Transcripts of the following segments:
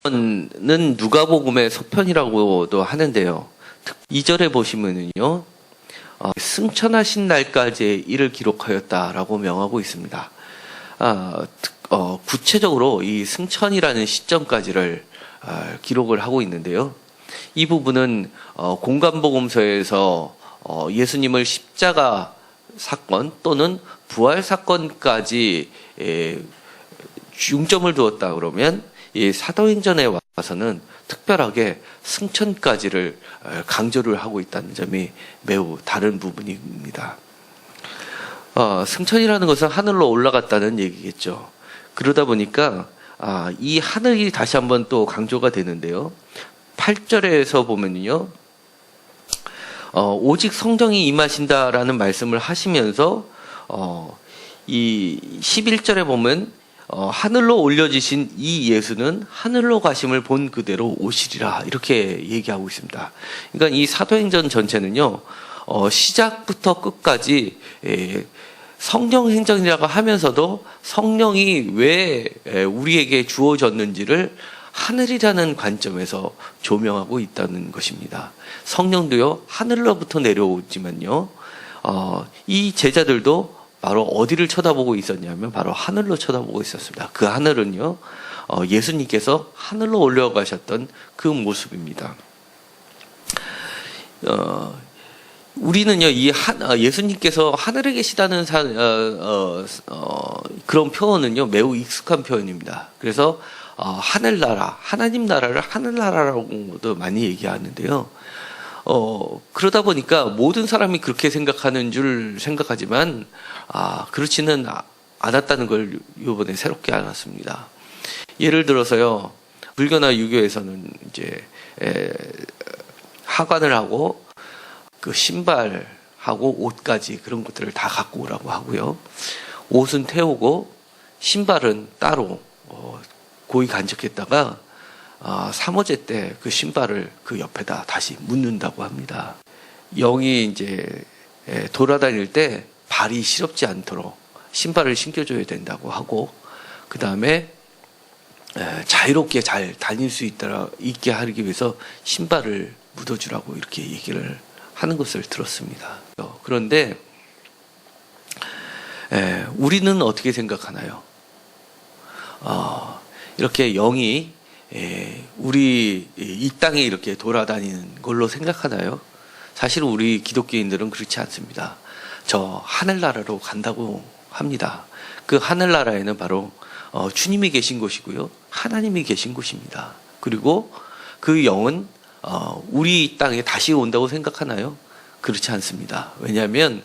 는 누가복음의 서편이라고도 하는데요. 2절에 보시면은요, 승천하신 날까지의 일을 기록하였다라고 명하고 있습니다. 구체적으로 이 승천이라는 시점까지를 기록을 하고 있는데요. 이 부분은 공간복음서에서 예수님을 십자가 사건 또는 부활 사건까지 중점을 두었다 그러면 이 사도행전에 와서는 특별하게 승천까지를 강조를 하고 있다는 점이 매우 다른 부분입니다. 승천이라는 것은 하늘로 올라갔다는 얘기겠죠. 그러다 보니까 이 하늘이 다시 한번 또 강조가 되는데요. 8절에서 보면요, 오직 성령이 임하신다라는 말씀을 하시면서 이 11절에 보면 하늘로 올려지신 이 예수는 하늘로 가심을 본 그대로 오시리라 이렇게 얘기하고 있습니다. 그러니까 이 사도행전 전체는요, 시작부터 끝까지 성령 행전이라고 하면서도 성령이 왜 우리에게 주어졌는지를 하늘이라는 관점에서 조명하고 있다는 것입니다. 성령도요, 하늘로부터 내려오지만요, 이 제자들도 바로 어디를 쳐다보고 있었냐면 바로 하늘로 쳐다보고 있었습니다. 그 하늘은요, 예수님께서 하늘로 올라가셨던 그 모습입니다. 우리는요, 예수님께서 하늘에 계시다는 그런 표현은요, 매우 익숙한 표현입니다. 그래서 하늘나라, 하나님 나라를 하늘나라라고도 많이 얘기하는데요. 그러다 보니까 모든 사람이 그렇게 생각하는 줄 생각하지만, 그렇지는 않았다는 걸 이번에 새롭게 알았습니다. 예를 들어서요, 불교나 유교에서는 이제, 하관을 하고, 그 신발하고 옷까지 그런 것들을 다 갖고 오라고 하고요. 옷은 태우고, 신발은 따로, 고이 간직했다가, 3호제 때 그 신발을 그 옆에다 다시 묻는다고 합니다. 영이 이제 돌아다닐 때 발이 시렵지 않도록 신발을 신겨줘야 된다고 하고, 그 다음에 자유롭게 잘 다닐 수 있게 하기 위해서 신발을 묻어주라고 이렇게 얘기를 하는 것을 들었습니다. 그런데 우리는 어떻게 생각하나요? 이렇게 영이 우리 이 땅에 이렇게 돌아다니는 걸로 생각하나요? 사실 우리 기독교인들은 그렇지 않습니다. 저 하늘나라로 간다고 합니다. 그 하늘나라에는 바로 주님이 계신 곳이고요, 하나님이 계신 곳입니다. 그리고 그 영은 우리 땅에 다시 온다고 생각하나요? 그렇지 않습니다. 왜냐하면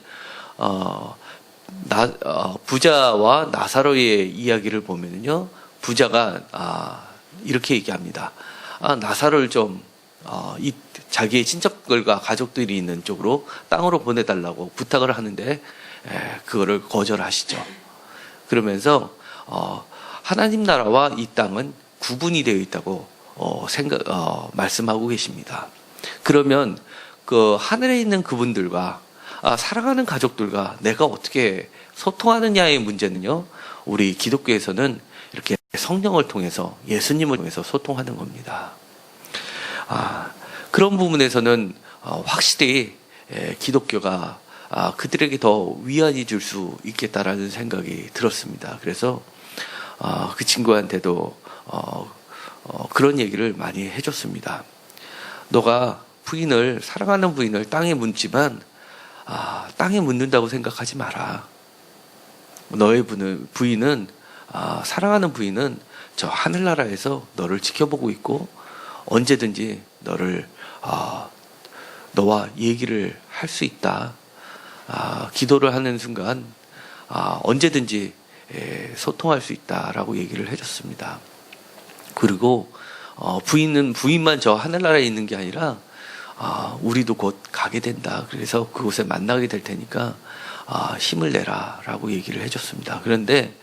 부자와 나사로의 이야기를 보면요, 부자가 이렇게 얘기합니다. 나사로를 좀 자기의 친척들과 가족들이 있는 쪽으로 땅으로 보내달라고 부탁을 하는데 그거를 거절하시죠. 그러면서 하나님 나라와 이 땅은 구분이 되어 있다고 말씀하고 계십니다. 그러면 그 하늘에 있는 그분들과 사랑하는 가족들과 내가 어떻게 소통하느냐의 문제는요, 우리 기독교에서는 이렇게 성령을 통해서, 예수님을 통해서 소통하는 겁니다. 그런 부분에서는 확실히 기독교가 그들에게 더 위안이 줄 수 있겠다라는 생각이 들었습니다. 그래서 그 친구한테도 그런 얘기를 많이 해줬습니다. 너가 사랑하는 부인을 땅에 묻지만 땅에 묻는다고 생각하지 마라. 너의 부인은 사랑하는 부인은 저 하늘나라에서 너를 지켜보고 있고 언제든지 너와 얘기를 할 수 있다. 기도를 하는 순간 언제든지 소통할 수 있다라고 얘기를 해줬습니다. 그리고 부인만 저 하늘나라에 있는 게 아니라 우리도 곧 가게 된다. 그래서 그곳에 만나게 될 테니까 힘을 내라라고 얘기를 해줬습니다. 그런데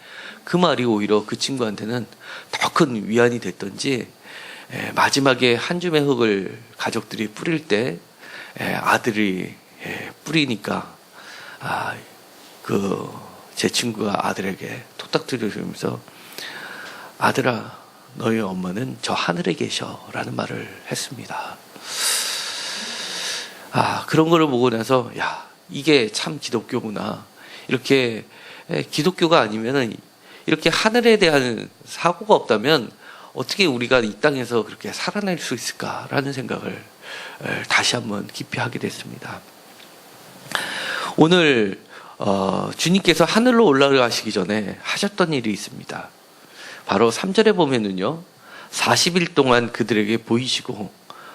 그 말이 오히려 그 친구한테는 더 큰 위안이 됐던지 마지막에 한 줌의 흙을 가족들이 뿌릴 때 아들이 뿌리니까 제 친구가 아들에게 톡닥 들으면서 아들아, 너희 엄마는 저 하늘에 계셔라는 말을 했습니다. 그런 거를 보고 나서 이게 참 기독교구나. 이렇게 기독교가 아니면은 이렇게 하늘에 대한 사고가 없다면 어떻게 우리가 이 땅에서 그렇게 살아낼 수 있을까라는 생각을 다시 한번 깊이 하게 됐습니다. 오늘 주님께서 하늘로 올라가시기 전에 하셨던 일이 있습니다. 바로 3절에 보면은요, 40일 동안 그들에게 보이시고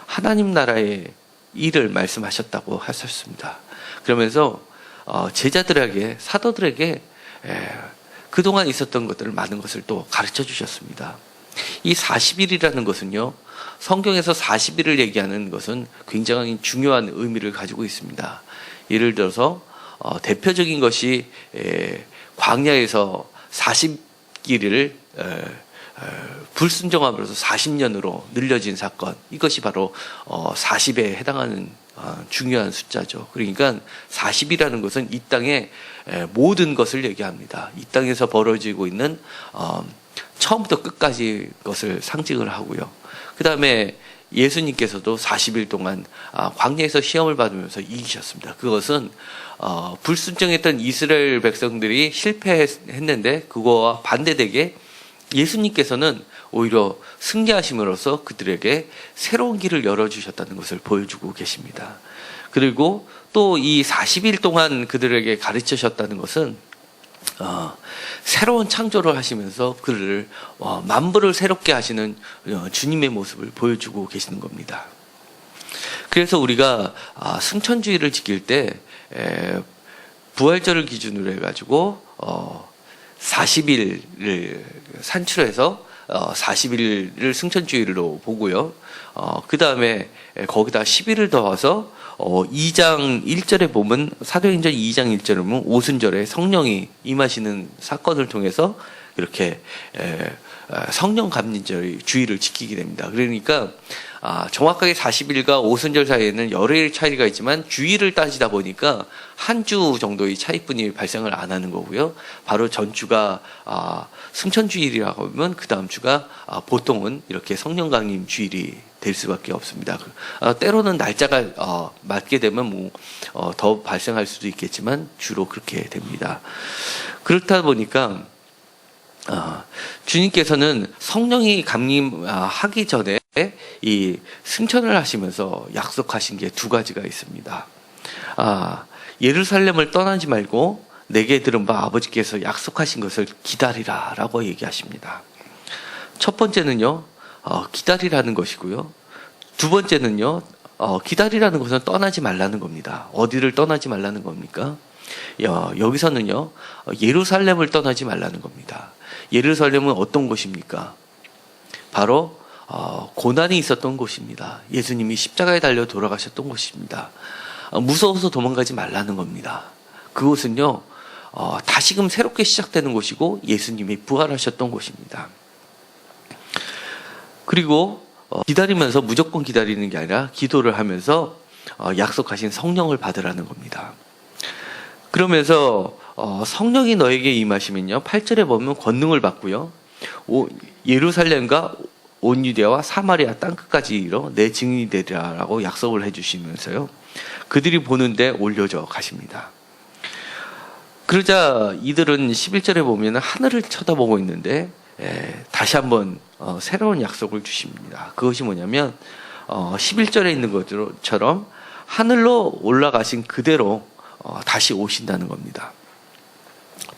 하나님 나라의 일을 말씀하셨다고 하셨습니다. 그러면서 제자들에게, 사도들에게 그동안 있었던 것들을 많은 것을 또 가르쳐 주셨습니다. 이 40일이라는 것은요, 성경에서 40일을 얘기하는 것은 굉장히 중요한 의미를 가지고 있습니다. 예를 들어서 대표적인 것이 광야에서 40길을 불순종함으로써 40년으로 늘려진 사건, 이것이 바로 40에 해당하는 중요한 숫자죠. 그러니까 40이라는 것은 이 땅의 모든 것을 얘기합니다. 이 땅에서 벌어지고 있는 처음부터 끝까지 것을 상징을 하고요. 그 다음에 예수님께서도 40일 동안 광야에서 시험을 받으면서 이기셨습니다. 그것은 불순종했던 이스라엘 백성들이 실패했는데 그거와 반대되게 예수님께서는 오히려 승리하심으로써 그들에게 새로운 길을 열어주셨다는 것을 보여주고 계십니다. 그리고 또 이 40일 동안 그들에게 가르치셨다는 것은 새로운 창조를 하시면서 그를 만물을 새롭게 하시는 주님의 모습을 보여주고 계시는 겁니다. 그래서 우리가 승천주의를 지킬 때 부활절을 기준으로 해가지고 40일을 산출해서 40일을 승천주의로 보고요. 그 다음에 거기다 10일을 더해서 2장 1절에 보면, 사도행전 2장 1절에 보면 오순절에 성령이 임하시는 사건을 통해서 이렇게 성령 감리절 주의를 지키게 됩니다. 그러니까 정확하게 40일과 오순절 사이에는 열흘 차이가 있지만 주일을 따지다 보니까 한 주 정도의 차이뿐이 발생을 안 하는 거고요. 바로 전주가 승천주일이라고 하면 그 다음 주가 보통은 이렇게 성령 강림 주일이 될 수밖에 없습니다. 때로는 날짜가 맞게 되면 더 발생할 수도 있겠지만 주로 그렇게 됩니다. 그렇다 보니까 주님께서는 성령이 감림하기 전에 이 승천을 하시면서 약속하신 게 두 가지가 있습니다. 예루살렘을 떠나지 말고 내게 들은 바 아버지께서 약속하신 것을 기다리라 라고 얘기하십니다. 첫 번째는요, 기다리라는 것이고요. 두 번째는요, 기다리라는 것은 떠나지 말라는 겁니다. 어디를 떠나지 말라는 겁니까? 여기서는요, 예루살렘을 떠나지 말라는 겁니다. 예루살렘은 어떤 곳입니까? 바로 고난이 있었던 곳입니다. 예수님이 십자가에 달려 돌아가셨던 곳입니다. 무서워서 도망가지 말라는 겁니다. 그곳은요, 다시금 새롭게 시작되는 곳이고 예수님이 부활하셨던 곳입니다. 그리고 기다리면서 무조건 기다리는 게 아니라 기도를 하면서 약속하신 성령을 받으라는 겁니다. 그러면서 성령이 너에게 임하시면요, 8절에 보면 권능을 받고요, 예루살렘과 온 유대와 사마리아 땅끝까지 이르러 내 증인이 되리라라고 약속을 해주시면서요, 그들이 보는데 올려져 가십니다. 그러자 이들은 11절에 보면 하늘을 쳐다보고 있는데 다시 한번 새로운 약속을 주십니다. 그것이 뭐냐면 11절에 있는 것처럼 하늘로 올라가신 그대로 다시 오신다는 겁니다.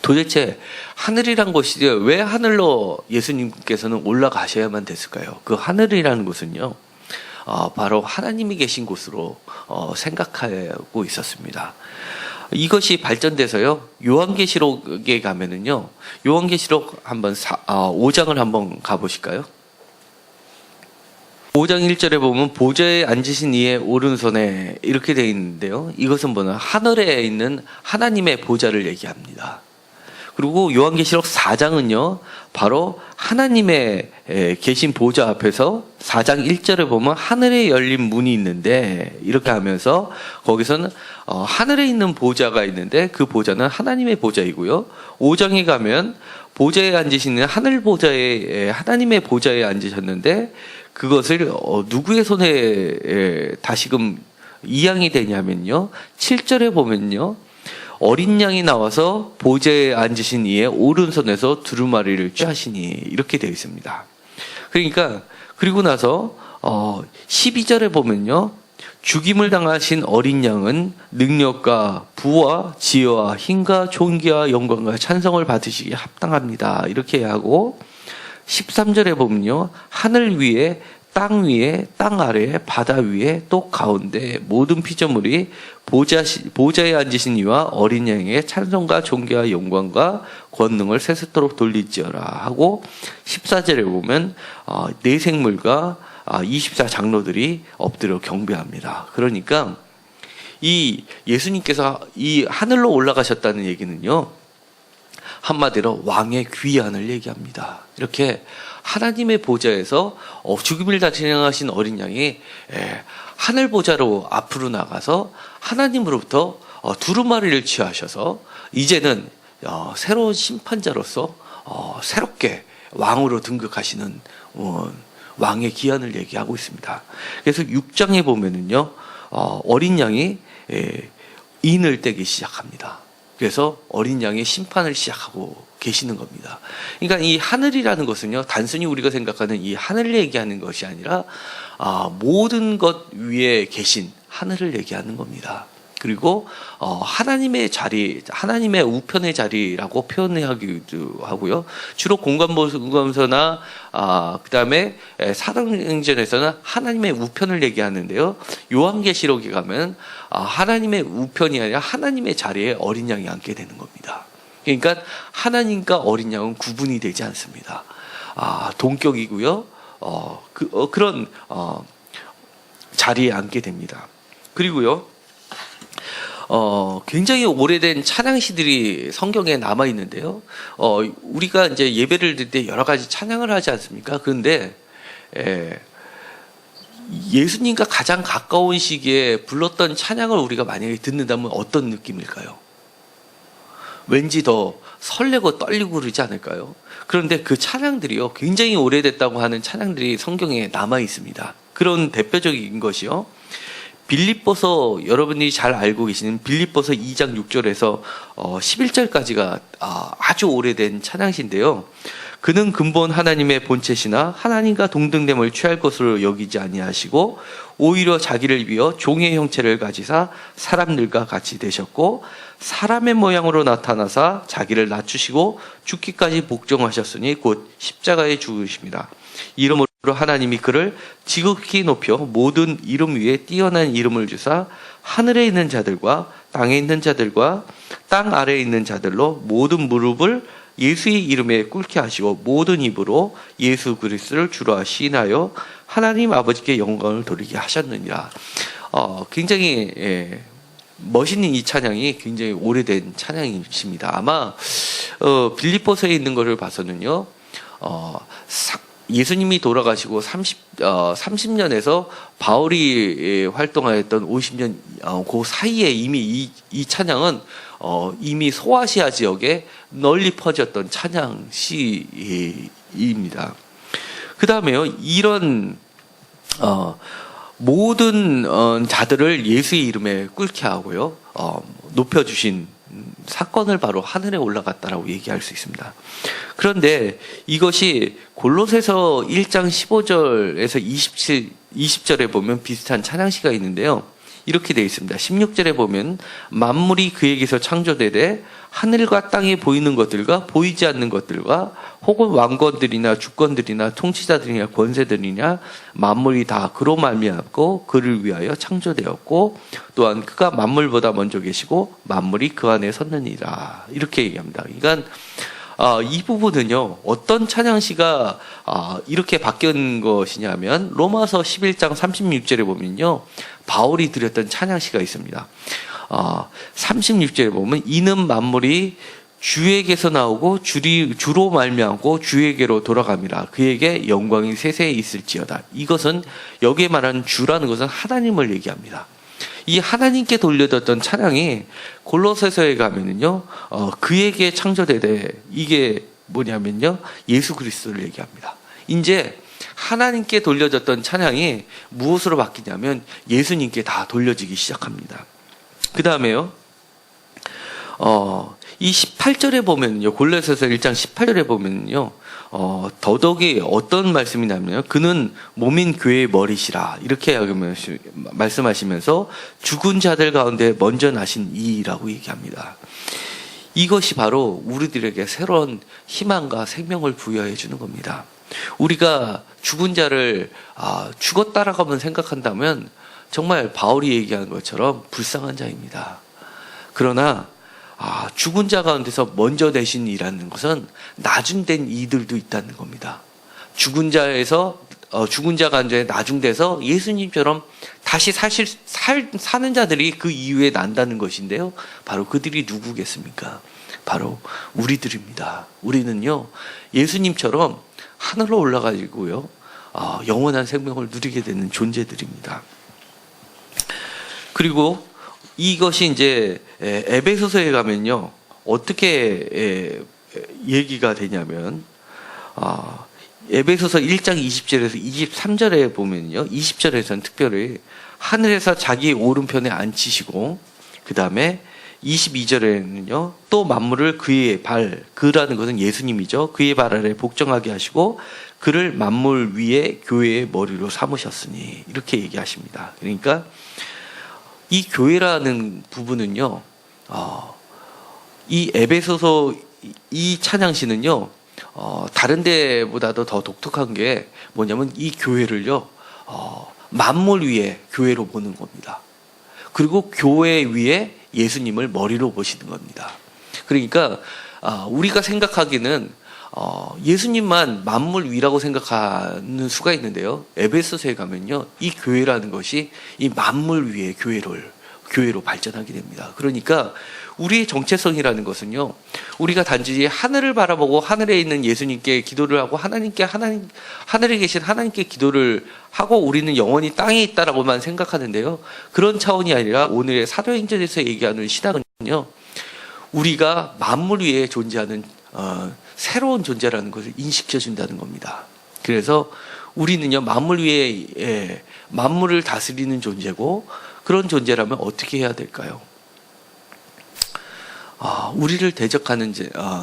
도대체 하늘이란 곳이 왜 하늘로 예수님께서는 올라가셔야만 됐을까요? 그 하늘이라는 곳은요, 바로 하나님이 계신 곳으로 생각하고 있었습니다. 이것이 발전돼서요, 요한계시록에 가면은요, 요한계시록 한번 5장을 한번 가보실까요? 5장 1절에 보면 보좌에 앉으신 이의 오른손에 이렇게 되어 있는데요, 이것은 뭐냐, 하늘에 있는 하나님의 보좌를 얘기합니다. 그리고 요한계시록 4장은요, 바로 하나님의 계신 보좌 앞에서 4장 1절에 보면 하늘에 열린 문이 있는데, 이렇게 하면서 거기서는 하늘에 있는 보좌가 있는데 그 보좌는 하나님의 보좌이고요. 5장에 가면 보좌에 앉으시는 하늘 보좌에, 하나님의 보좌에 앉으셨는데 그것을 누구의 손에 다시금 이양이 되냐면요, 7절에 보면요, 어린 양이 나와서 보좌에 앉으신 이의 오른손에서 두루마리를 취하시니, 이렇게 되어 있습니다. 그러니까 그리고 나서 12절에 보면요, 죽임을 당하신 어린 양은 능력과 부와 지혜와 힘과 존귀와 영광과 찬성을 받으시기에 합당합니다, 이렇게 하고, 13절에 보면요, 하늘 위에 땅 위에 땅 아래에 바다 위에 또 가운데 모든 피조물이 보좌에 앉으신 이와 어린 양에게 찬송과 존귀와 영광과 권능을 세세토록 돌릴지어라 하고, 14절에 보면 네 생물과 24장로들이 엎드려 경배합니다. 그러니까 이 예수님께서 이 하늘로 올라가셨다는 얘기는요, 한마디로 왕의 귀환을 얘기합니다. 이렇게 하나님의 보좌에서 죽음을 다 진행하신 어린 양이 하늘 보좌로 앞으로 나가서 하나님으로부터 두루마리를 취하셔서 이제는 새로운 심판자로서 새롭게 왕으로 등극하시는 왕의 기한을 얘기하고 있습니다. 그래서 6장에 보면은요, 어린 양이 인을 떼기 시작합니다. 그래서 어린 양의 심판을 시작하고 계시는 겁니다. 그러니까 이 하늘이라는 것은요, 단순히 우리가 생각하는 이 하늘을 얘기하는 것이 아니라 모든 것 위에 계신 하늘을 얘기하는 겁니다. 그리고 하나님의 자리, 하나님의 우편의 자리라고 표현하기도 하고요. 주로 공관보감서나 그다음에 사도행전에서는 하나님의 우편을 얘기하는데요. 요한계시록에 가면 하나님의 우편이 아니라 하나님의 자리에 어린 양이 앉게 되는 겁니다. 그러니까 하나님과 어린 양은 구분이 되지 않습니다. 동격이고요. 그런 자리에 앉게 됩니다. 그리고요, 굉장히 오래된 찬양시들이 성경에 남아 있는데요. 우리가 이제 예배를 드릴 때 여러 가지 찬양을 하지 않습니까? 그런데 예수님과 가장 가까운 시기에 불렀던 찬양을 우리가 만약에 듣는다면 어떤 느낌일까요? 왠지 더 설레고 떨리고 그러지 않을까요? 그런데 그 찬양들이요, 굉장히 오래됐다고 하는 찬양들이 성경에 남아 있습니다. 그런 대표적인 것이요, 빌립보서, 여러분이 잘 알고 계시는 빌립보서 2장 6절에서 11절까지가 아주 오래된 찬양시인데요. 그는 근본 하나님의 본체시나 하나님과 동등됨을 취할 것으로 여기지 아니하시고 오히려 자기를 비어 종의 형체를 가지사 사람들과 같이 되셨고 사람의 모양으로 나타나사 자기를 낮추시고 죽기까지 복종하셨으니 곧 십자가에 죽으십니다. 이러므로 하나님이 그를 지극히 높여 모든 이름 위에 뛰어난 이름을 주사 하늘에 있는 자들과 땅에 있는 자들과 땅 아래에 있는 자들로 모든 무릎을 예수의 이름에 꿇게 하시고 모든 입으로 예수 그리스도를 주로 시인하여 하나님 아버지께 영광을 돌리게 하셨느니라. 굉장히 멋있는 이 찬양이 굉장히 오래된 찬양이십니다. 아마 빌립보서에 있는 것을 봐서는요, 예수님이 돌아가시고 30년에서 바울이 활동하였던 50년 그 사이에 이미 이 찬양은 이미 소아시아 지역에 널리 퍼졌던 찬양시입니다. 그 다음에요, 이런 모든 자들을 예수의 이름에 꿇게 하고요, 높여주신 사건을 바로 하늘에 올라갔다라고 얘기할 수 있습니다. 그런데 이것이 골로새서 1장 15절에서 20절에 보면 비슷한 찬양시가 있는데요. 이렇게 되어 있습니다. 16절에 보면 만물이 그에게서 창조되되 하늘과 땅에 보이는 것들과 보이지 않는 것들과 혹은 왕권들이나 주권들이나 통치자들이나 권세들이나 만물이 다 그로 말미암고 그를 위하여 창조되었고 또한 그가 만물보다 먼저 계시고 만물이 그 안에 섰느니라. 이렇게 얘기합니다. 그러니까 이 부분은요, 어떤 찬양시가 이렇게 바뀐 것이냐면 로마서 11장 36절에 보면요, 바울이 드렸던 찬양시가 있습니다. 36절에 보면 이는 만물이 주에게서 나오고 주로 말미암고 주에게로 돌아갑니다. 그에게 영광이 세세히 있을지어다. 이것은 여기에 말하는 주라는 것은 하나님을 얘기합니다. 이 하나님께 돌려졌던 찬양이 골로새서에 가면은요, 그에게 창조되되, 이게 뭐냐면요, 예수 그리스도를 얘기합니다. 이제 하나님께 돌려졌던 찬양이 무엇으로 바뀌냐면 예수님께 다 돌려지기 시작합니다. 그 다음에요, 이 18절에 보면요, 골로새서 1장 18절에 보면요, 더더욱이 어떤 말씀이냐면요, 그는 몸인 교회의 머리시라, 이렇게 말씀하시면서 죽은 자들 가운데 먼저 나신 이라고 얘기합니다. 이것이 바로 우리들에게 새로운 희망과 생명을 부여해 주는 겁니다. 우리가 죽은 자를 죽었다라고만 생각한다면 정말 바울이 얘기하는 것처럼 불쌍한 자입니다. 그러나 죽은 자 가운데서 먼저 되신 이라는 것은 나중된 이들도 있다는 겁니다. 죽은 자 가운데 나중돼서 예수님처럼 다시 사는 자들이 그 이후에 난다는 것인데요. 바로 그들이 누구겠습니까? 바로 우리들입니다. 우리는요, 예수님처럼 하늘로 올라가지고요, 영원한 생명을 누리게 되는 존재들입니다. 그리고 이것이 이제 에베소서에 가면요, 어떻게 얘기가 되냐면, 에베소서 1장 20절에서 23절에 보면요, 20절에서는 특별히 하늘에서 자기 오른편에 앉히시고, 그 다음에 22절에는요, 또 만물을 그의 그라는 것은 예수님이죠. 그의 발 아래 복종하게 하시고 그를 만물 위에 교회의 머리로 삼으셨으니, 이렇게 얘기하십니다. 그러니까 이 교회라는 부분은요, 이 에베소서 이 찬양시는요, 다른 데보다도 더 독특한 게 뭐냐면 이 교회를요, 만물 위에 교회로 보는 겁니다. 그리고 교회 위에 예수님을 머리로 보시는 겁니다. 그러니까 우리가 생각하기는 예수님만 만물 위라고 생각하는 수가 있는데요, 에베소서에 가면요, 이 교회라는 것이 이 만물 위의 교회로 발전하게 됩니다. 그러니까 우리의 정체성이라는 것은요, 우리가 단지 하늘을 바라보고 하늘에 있는 예수님께 기도를 하고 하늘에 계신 하나님께 기도를 하고 우리는 영원히 땅에 있다라고만 생각하는데요, 그런 차원이 아니라 오늘의 사도행전에서 얘기하는 신앙은요, 우리가 만물 위에 존재하는 새로운 존재라는 것을 인식해 준다는 겁니다. 그래서 우리는요, 만물 위에 만물을 다스리는 존재고, 그런 존재라면 어떻게 해야 될까요? 우리를 대적하는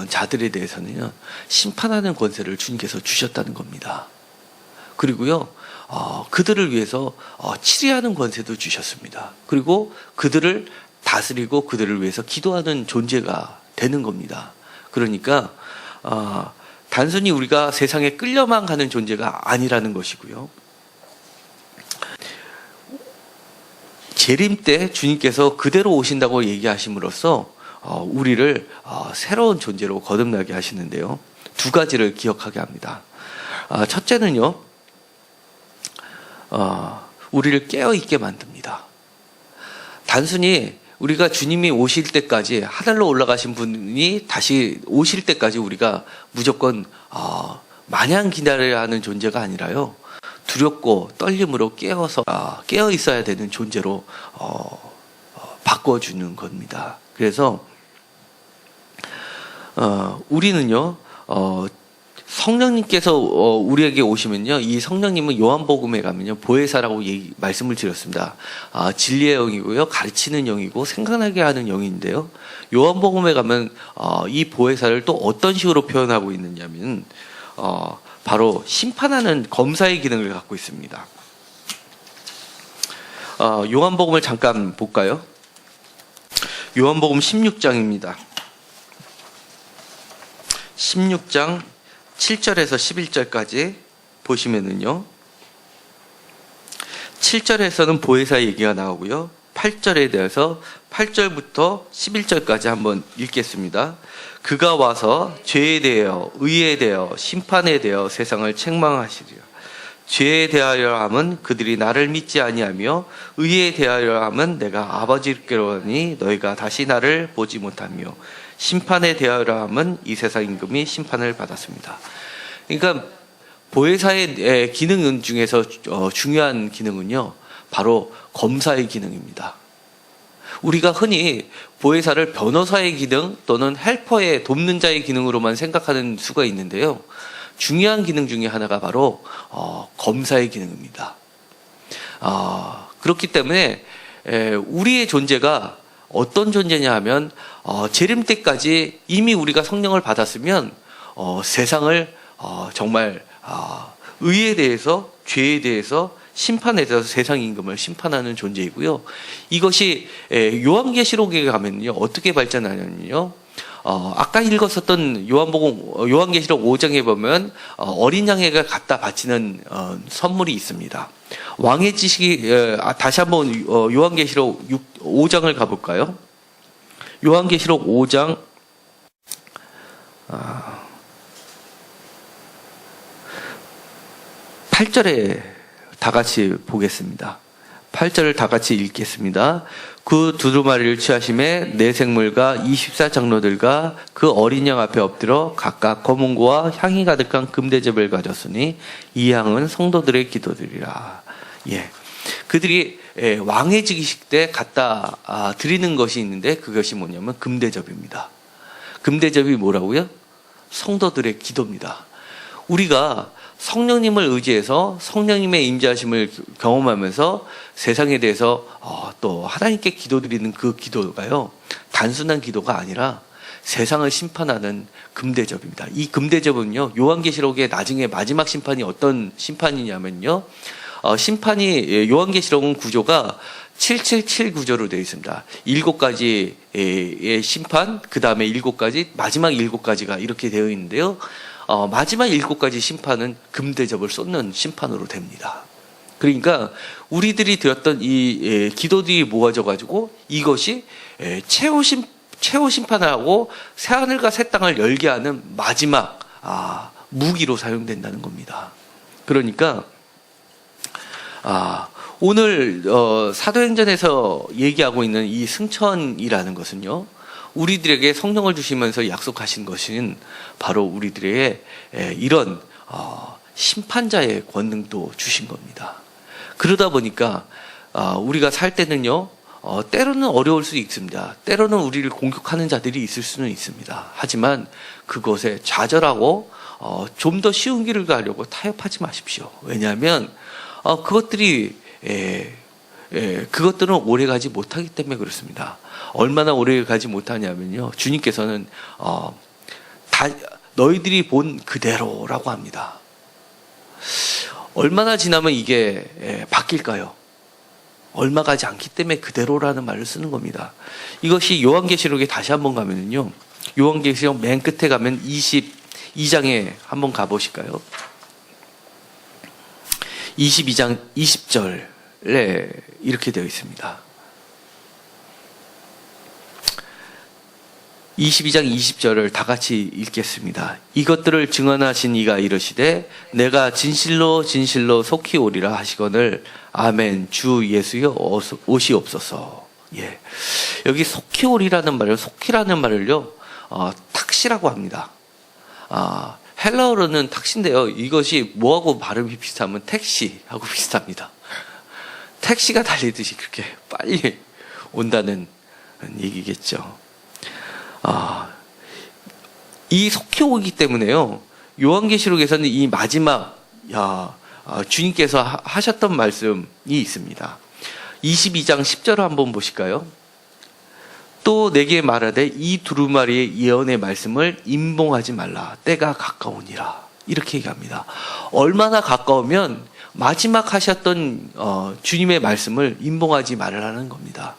자들에 대해서는요, 심판하는 권세를 주님께서 주셨다는 겁니다. 그리고요, 그들을 위해서 치리하는 권세도 주셨습니다. 그리고 그들을 다스리고 그들을 위해서 기도하는 존재가 되는 겁니다. 그러니까 단순히 우리가 세상에 끌려만 가는 존재가 아니라는 것이고요, 재림 때 주님께서 그대로 오신다고 얘기하심으로써 우리를 새로운 존재로 거듭나게 하시는데요, 두 가지를 기억하게 합니다. 첫째는요, 우리를 깨어있게 만듭니다. 단순히 우리가 주님이 오실 때까지, 하늘로 올라가신 분이 다시 오실 때까지 우리가 무조건 마냥 기다려야 하는 존재가 아니라요, 두렵고 떨림으로 깨어 있어야 되는 존재로 바꿔주는 겁니다. 그래서 우리는요, 성령님께서 우리에게 오시면요, 이 성령님은 요한복음에 가면요, 보혜사라고 말씀을 드렸습니다. 진리의 영이고요, 가르치는 영이고 생각나게 하는 영인데요, 요한복음에 가면 이 보혜사를 또 어떤 식으로 표현하고 있느냐면 바로 심판하는 검사의 기능을 갖고 있습니다. 요한복음을 잠깐 볼까요? 요한복음 16장입니다. 16장 7절에서 11절까지 보시면은요, 7절에서는 보혜사 얘기가 나오고요, 8절에 대해서 8절부터 11절까지 한번 읽겠습니다. 그가 와서 죄에 대하여, 의에 대하여, 심판에 대하여 세상을 책망하시리라. 죄에 대하여 함은 그들이 나를 믿지 아니하며, 의에 대하여 함은 내가 아버지께로 가니 너희가 다시 나를 보지 못하며, 심판에 대하여라 함은 이 세상 임금이 심판을 받았습니다. 그러니까 보혜사의 기능 중에서 중요한 기능은요, 바로 검사의 기능입니다. 우리가 흔히 보혜사를 변호사의 기능 또는 헬퍼의 돕는 자의 기능으로만 생각하는 수가 있는데요. 중요한 기능 중에 하나가 바로 검사의 기능입니다. 그렇기 때문에 우리의 존재가 어떤 존재냐 하면 재림 때까지 이미 우리가 성령을 받았으면 세상을 정말 의에 대해서, 죄에 대해서, 심판에 대해서 세상 임금을 심판하는 존재이고요. 이것이 요한계시록에 가면요 어떻게 발전하냐면요, 아까 읽었었던 요한계시록 5장에 보면 어린 양에게 갖다 바치는 선물이 있습니다. 왕의 지식이 다시 한번 요한계시록 5장을 가볼까요? 요한계시록 5장 8절에 다 같이 보겠습니다. 8절을 다 같이 읽겠습니다. 그 두루마리를 취하심에 네 생물과 24장로들과 그 어린 양 앞에 엎드려 각각 검은고와 향이 가득한 금대접을 가졌으니 이 향은 성도들의 기도들이라. 예, 그들이 왕의 즉위식 때 갖다 드리는 것이 있는데 그것이 뭐냐면 금대접입니다. 금대접이 뭐라고요? 성도들의 기도입니다. 우리가 성령님을 의지해서 성령님의 임재하심을 경험하면서 세상에 대해서 또 하나님께 기도드리는 그 기도가요, 단순한 기도가 아니라 세상을 심판하는 금대접입니다. 이 금대접은요, 요한계시록의 나중에 마지막 심판이 어떤 심판이냐면요, 심판이 요한계시록은 구조가 777 구조로 되어 있습니다. 7가지의 심판, 그 다음에 7가지, 마지막 7가지가 이렇게 되어 있는데요. 마지막 7가지 심판은 금대접을 쏟는 심판으로 됩니다. 그러니까 우리들이 드렸던 이 기도들이 모아져 가지고 이것이 최후 심판을 하고 새하늘과 새 땅을 열게 하는 마지막 무기로 사용된다는 겁니다. 그러니까 오늘 사도행전에서 얘기하고 있는 이 승천이라는 것은요, 우리들에게 성령을 주시면서 약속하신 것은 바로 우리들에게 이런 심판자의 권능도 주신 겁니다. 그러다 보니까 우리가 살 때는요, 때로는 어려울 수 있습니다. 때로는 우리를 공격하는 자들이 있을 수는 있습니다. 하지만 그것에 좌절하고 좀 더 쉬운 길을 가려고 타협하지 마십시오. 왜냐하면 그것들은 오래 가지 못하기 때문에 그렇습니다. 얼마나 오래 가지 못하냐면요, 주님께서는 다 너희들이 본 그대로라고 합니다. 얼마나 지나면 이게 바뀔까요? 얼마 가지 않기 때문에 그대로라는 말을 쓰는 겁니다. 이것이 요한계시록에 다시 한번 가면은요, 요한계시록 맨 끝에 가면 22장에 한번 가보실까요? 22장 20절에 이렇게 되어 있습니다. 22장 20절을 다 같이 읽겠습니다. 이것들을 증언하신 이가 이르시되 내가 진실로 진실로 속히 오리라 하시거늘 아멘. 주 예수여 오시옵소서. 예, 여기 속히 오리라는 말을, 속히라는 말을요, 탁시라고 합니다. 헬라어로는 탁시인데요, 이것이 뭐하고 발음이 비슷하면 택시하고 비슷합니다. 택시가 달리듯이 그렇게 빨리 온다는 얘기겠죠. 이 속히 오기 때문에요, 요한계시록에서는 이 마지막 주님께서 하셨던 말씀이 있습니다. 22장 10절을 한번 보실까요? 또 내게 말하되 이 두루마리의 예언의 말씀을 임봉하지 말라. 때가 가까우니라. 이렇게 얘기합니다. 얼마나 가까우면 마지막 하셨던 주님의 말씀을 임봉하지 말라는 겁니다.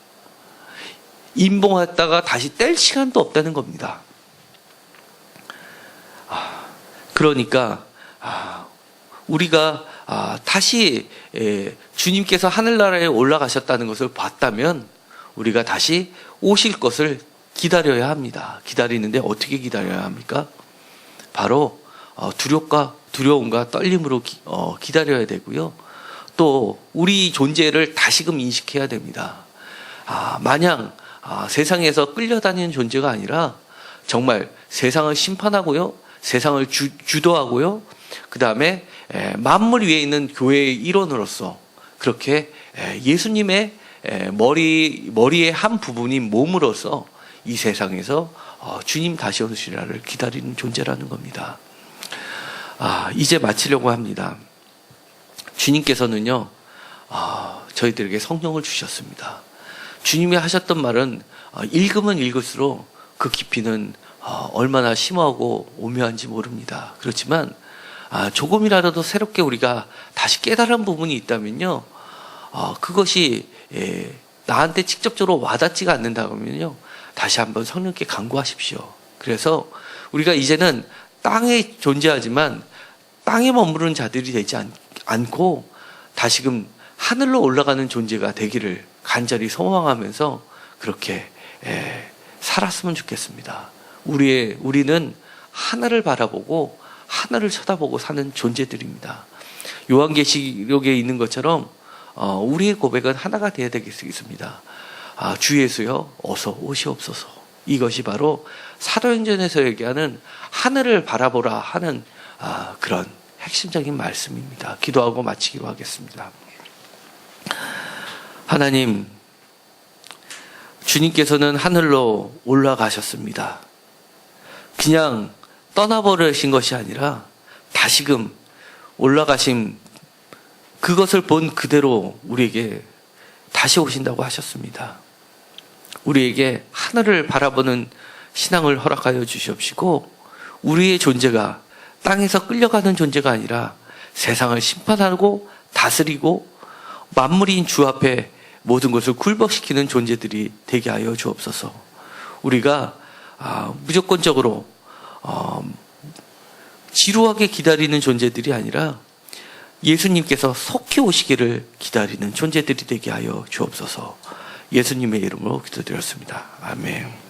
임봉했다가 다시 뗄 시간도 없다는 겁니다. 그러니까 우리가 다시 주님께서 하늘나라에 올라가셨다는 것을 봤다면 우리가 다시 오실 것을 기다려야 합니다. 기다리는데 어떻게 기다려야 합니까? 바로 두려움과 떨림으로 기다려야 되고요. 또 우리 존재를 다시금 인식해야 됩니다. 마냥 세상에서 끌려다니는 존재가 아니라 정말 세상을 심판하고요, 세상을 주도하고요, 그 다음에 만물 위에 있는 교회의 일원으로서 그렇게 예수님의 머리의 한 부분인 몸으로서 이 세상에서 주님 다시 오시리라를 기다리는 존재라는 겁니다. 이제 마치려고 합니다. 주님께서는요, 저희들에게 성령을 주셨습니다. 주님이 하셨던 말은 읽으면 읽을수록 그 깊이는 얼마나 심오하고 오묘한지 모릅니다. 그렇지만 조금이라도 새롭게 우리가 다시 깨달은 부분이 있다면요, 그것이 나한테 직접적으로 와닿지가 않는다면요, 다시 한번 성령께 간구하십시오. 그래서 우리가 이제는 땅에 존재하지만 땅에 머무르는 자들이 되지 않고 다시금 하늘로 올라가는 존재가 되기를 간절히 소망하면서 그렇게 살았으면 좋겠습니다. 우리는 하늘을 바라보고 하늘을 쳐다보고 사는 존재들입니다. 요한계시록에 있는 것처럼 우리의 고백은 하나가 되어야 되겠습니다. 주 예수여 어서 오시옵소서. 이것이 바로 사도행전에서 얘기하는 하늘을 바라보라 하는 그런 핵심적인 말씀입니다. 기도하고 마치기로 하겠습니다. 하나님, 주님께서는 하늘로 올라가셨습니다. 그냥 떠나버리신 것이 아니라 다시금 올라가신 그것을 본 그대로 우리에게 다시 오신다고 하셨습니다. 우리에게 하늘을 바라보는 신앙을 허락하여 주시옵시고, 우리의 존재가 땅에서 끌려가는 존재가 아니라 세상을 심판하고 다스리고 만물인 주 앞에 모든 것을 굴복시키는 존재들이 되게 하여 주옵소서. 우리가 무조건적으로 지루하게 기다리는 존재들이 아니라 예수님께서 속히 오시기를 기다리는 존재들이 되게 하여 주옵소서. 예수님의 이름으로 기도드렸습니다. 아멘.